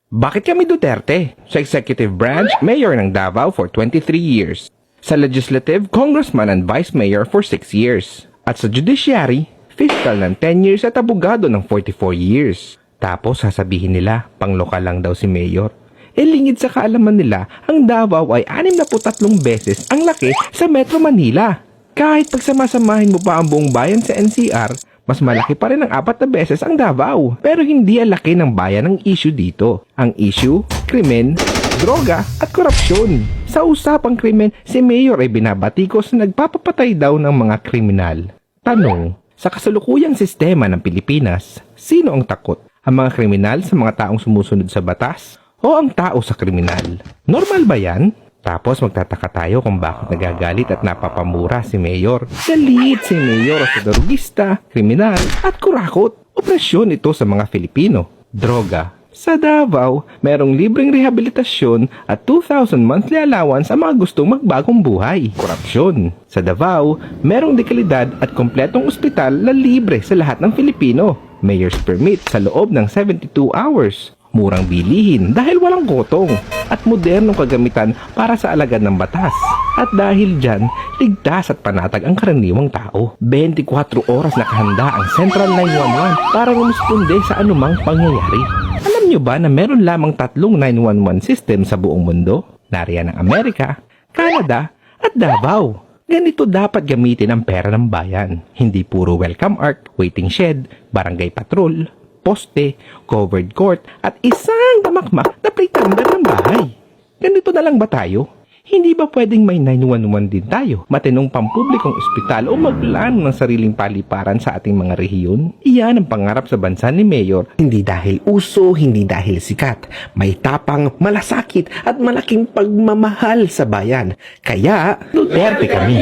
Bakit kami Duterte? Sa executive branch, mayor ng Davao for 23 years. Sa legislative, congressman and vice mayor for 6 years. At sa judiciary, fiscal ng 10 years at abogado ng 44 years. Tapos sasabihin nila, panglokal lang daw si mayor. Lingid sa kaalaman nila, ang Davao ay 63 beses ang laki sa Metro Manila. Kahit pagsamasamahin mo pa ang buong bayan sa NCR, mas malaki pa rin ang 4 na beses ang Davao. Pero hindi ang laki ng bayan ang issue dito. Ang issue, krimen, droga at korupsyon. Sa usapang krimen, si Mayor ay binabatikos na nagpapapatay daw ng mga kriminal. Tanong, sa kasalukuyang sistema ng Pilipinas, sino ang takot? Ang mga kriminal sa mga taong sumusunod sa batas? O ang tao sa kriminal? Normal ba yan? Tapos magtataka tayo kung bakit nagagalit at napapamura si Mayor. Galit si Mayor sa darugista, kriminal at kurakot. Operasyon ito sa mga Filipino. Droga. Sa Davao, merong libreng rehabilitasyon at 2,000 monthly allowance ang mga gustong magbagong buhay. Korupsyon. Sa Davao, merong dekalidad at kompletong ospital na libre sa lahat ng Filipino. Mayor's permit sa loob ng 72 hours. Murang bilihin dahil walang gotong at modernong kagamitan para sa alagad ng batas. At dahil dyan, ligtas at panatag ang karaniwang tao. 24 oras nakahanda ang Central 911 para rumisponde sa anumang pangyayari. Alam nyo ba na meron lamang 3 911 system sa buong mundo? Nariyan ang Amerika, Canada at Davao. Ganito dapat gamitin ang pera ng bayan. Hindi puro welcome art, waiting shed, barangay patrol, poste, covered court, at isang damakmak na pretender ng bahay. Ganito na lang ba tayo? Hindi ba pwedeng may 911 din tayo? Matinong pampublikong ospital o magplano ng sariling paliparan sa ating mga rehiyon? Iyan ang pangarap sa bansa ni Mayor. Hindi dahil uso, hindi dahil sikat. May tapang, malasakit at malaking pagmamahal sa bayan. Kaya, Duterte kami.